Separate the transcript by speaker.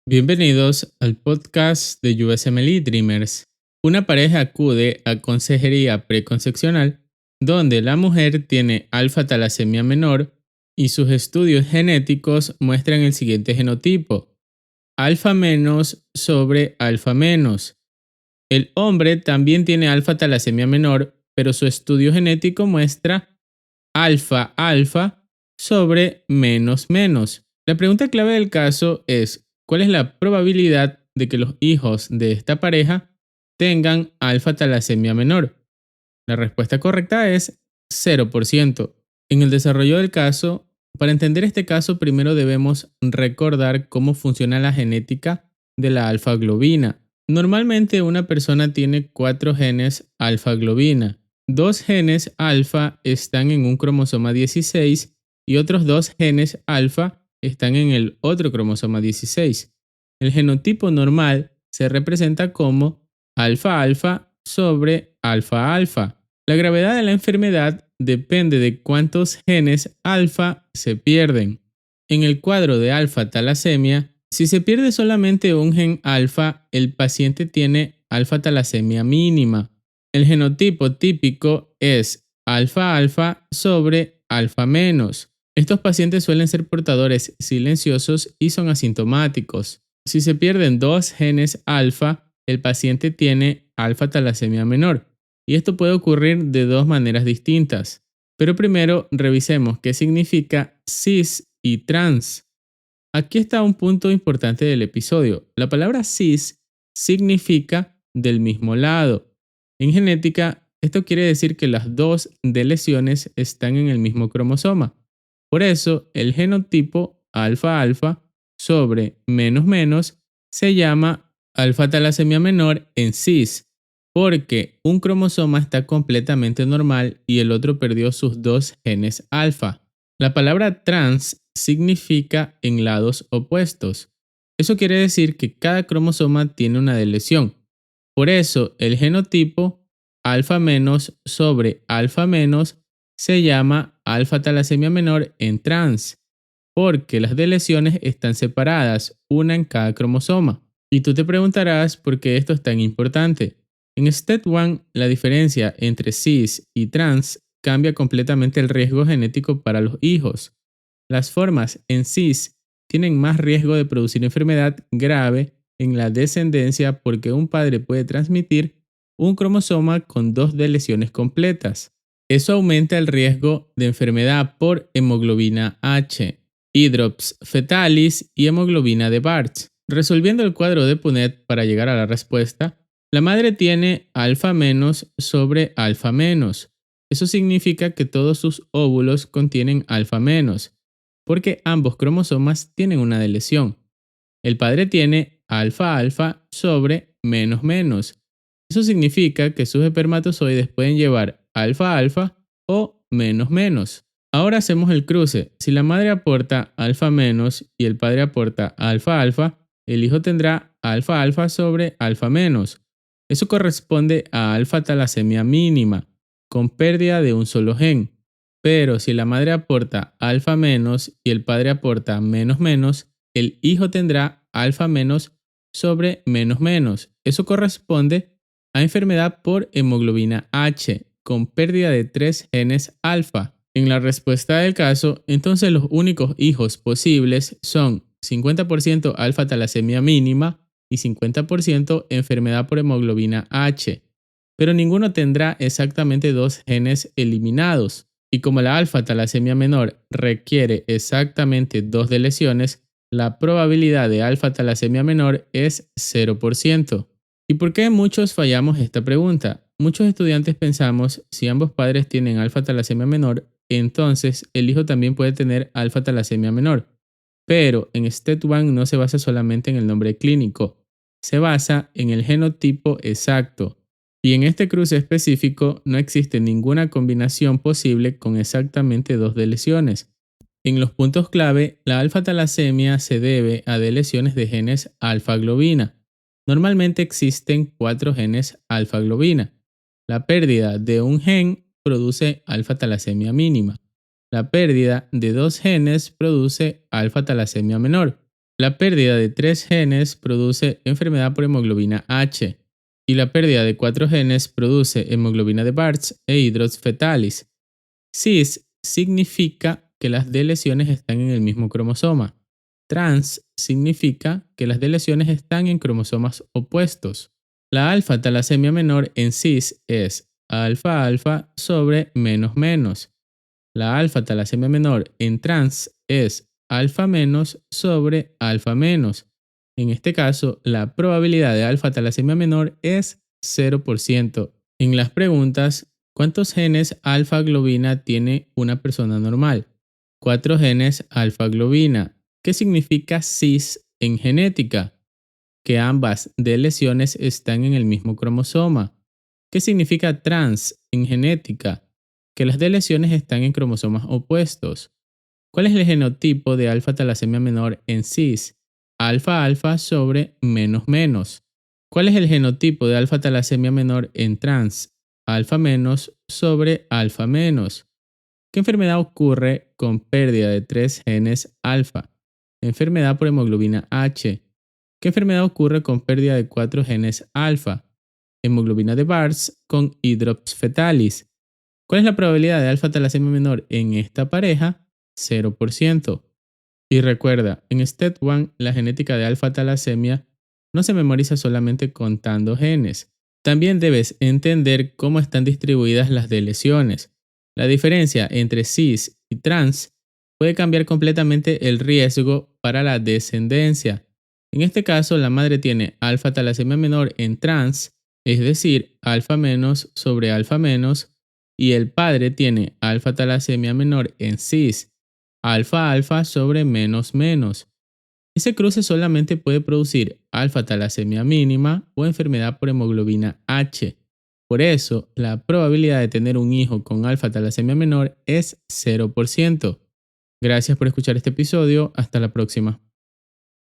Speaker 1: Bienvenidos al podcast de USMLE Dreamers. Una pareja acude a consejería preconcepcional donde la mujer tiene alfa-talasemia menor y sus estudios genéticos muestran el siguiente genotipo: alfa menos sobre alfa menos. El hombre también tiene alfa-talasemia menor, pero su estudio genético muestra alfa-alfa sobre menos menos. La pregunta clave del caso es: ¿cuál es la probabilidad de que los hijos de esta pareja tengan alfa-talasemia menor? La respuesta correcta es 0%. En el desarrollo del caso, para entender este caso, primero debemos recordar cómo funciona la genética de la alfa-globina. Normalmente una persona tiene 4 genes alfa-globina. 2 genes alfa están en un cromosoma 16 y otros 2 genes alfa están en el otro cromosoma 16. El genotipo normal se representa como alfa-alfa sobre alfa-alfa. La gravedad de la enfermedad depende de cuántos genes alfa se pierden. En el cuadro de alfa-talasemia, si se pierde solamente un gen alfa, el paciente tiene alfa-talasemia mínima. El genotipo típico es alfa-alfa sobre alfa menos. Estos pacientes suelen ser portadores silenciosos y son asintomáticos. Si se pierden 2 genes alfa, el paciente tiene alfa-talasemia menor. Y esto puede ocurrir de 2 maneras distintas. Pero primero revisemos qué significa cis y trans. Aquí está un punto importante del episodio. La palabra cis significa del mismo lado. En genética, esto quiere decir que las dos deleciones están en el mismo cromosoma. Por eso, el genotipo alfa-alfa sobre menos menos se llama alfa-talasemia menor en cis, porque un cromosoma está completamente normal y el otro perdió sus 2 genes alfa. La palabra trans significa en lados opuestos. Eso quiere decir que cada cromosoma tiene una deleción. Por eso, el genotipo alfa menos sobre alfa menos se llama alfa-talasemia menor en trans, porque las deleciones están separadas, una en cada cromosoma. Y tú te preguntarás por qué esto es tan importante. En Step 1, la diferencia entre cis y trans cambia completamente el riesgo genético para los hijos. Las formas en cis tienen más riesgo de producir enfermedad grave en la descendencia porque un padre puede transmitir un cromosoma con 2 deleciones completas. Eso aumenta el riesgo de enfermedad por hemoglobina H, hidrops fetalis y hemoglobina de Barts. Resolviendo el cuadro de Punnett para llegar a la respuesta, la madre tiene alfa menos sobre alfa menos. Eso significa que todos sus óvulos contienen alfa menos, porque ambos cromosomas tienen una deleción. El padre tiene alfa alfa sobre menos menos. Eso significa que sus espermatozoides pueden llevar alfa alfa o menos menos. Ahora hacemos el cruce. Si la madre aporta alfa menos y el padre aporta alfa alfa, el hijo tendrá alfa alfa sobre alfa menos. Eso corresponde a alfa-talasemia mínima, con pérdida de un solo gen. Pero si la madre aporta alfa menos y el padre aporta menos menos, el hijo tendrá alfa menos sobre menos menos. Eso corresponde a enfermedad por hemoglobina H, con pérdida de 3 genes alfa. En la respuesta del caso, entonces los únicos hijos posibles son 50% alfa-talasemia mínima y 50% enfermedad por hemoglobina H, pero ninguno tendrá exactamente 2 genes eliminados. Y como la alfa-talasemia menor requiere exactamente 2 deleciones, la probabilidad de alfa-talasemia menor es 0%. ¿Y por qué muchos fallamos esta pregunta? Muchos estudiantes pensamos, si ambos padres tienen alfa-talasemia menor, entonces el hijo también puede tener alfa-talasemia menor. Pero en Step 1 no se basa solamente en el nombre clínico, se basa en el genotipo exacto. Y en este cruce específico no existe ninguna combinación posible con exactamente 2 deleciones. En los puntos clave, la alfa-talasemia se debe a deleciones de genes alfa-globina. Normalmente existen 4 genes alfa-globina. La pérdida de un gen produce alfa-talasemia mínima. La pérdida de 2 genes produce alfa-talasemia menor. La pérdida de 3 genes produce enfermedad por hemoglobina H y la pérdida de 4 genes produce hemoglobina de Barts e hidrops fetalis. Cis significa que las deleciones están en el mismo cromosoma. Trans significa que las deleciones están en cromosomas opuestos. La alfa-talasemia menor en cis es alfa-alfa sobre menos menos. La alfa-talasemia menor en trans es alfa menos sobre alfa menos. En este caso, la probabilidad de alfa-talasemia menor es 0%. En las preguntas, ¿cuántos genes alfa-globina tiene una persona normal? 4 genes alfa-globina. ¿Qué significa cis en genética? Que ambas deleciones están en el mismo cromosoma. ¿Qué significa trans en genética? Que las deleciones están en cromosomas opuestos. ¿Cuál es el genotipo de alfa-talasemia menor en cis? Alfa-alfa sobre menos menos. ¿Cuál es el genotipo de alfa-talasemia menor en trans? Alfa menos sobre alfa menos. ¿Qué enfermedad ocurre con pérdida de 3 genes alfa? Enfermedad por hemoglobina H. ¿Qué enfermedad ocurre con pérdida de 4 genes alfa? Hemoglobina de Barts con hidrops fetalis. ¿Cuál es la probabilidad de alfa-talasemia menor en esta pareja? 0%. Y recuerda, en Step 1 la genética de alfa-talasemia no se memoriza solamente contando genes. También debes entender cómo están distribuidas las deleciones. La diferencia entre cis y trans puede cambiar completamente el riesgo para la descendencia. En este caso, la madre tiene alfa-talasemia menor en trans, es decir, alfa menos sobre alfa menos, y el padre tiene alfa-talasemia menor en cis, alfa-alfa sobre menos menos. Ese cruce solamente puede producir alfa-talasemia mínima o enfermedad por hemoglobina H. Por eso, la probabilidad de tener un hijo con alfa-talasemia menor es 0%. Gracias por escuchar este episodio. Hasta la próxima.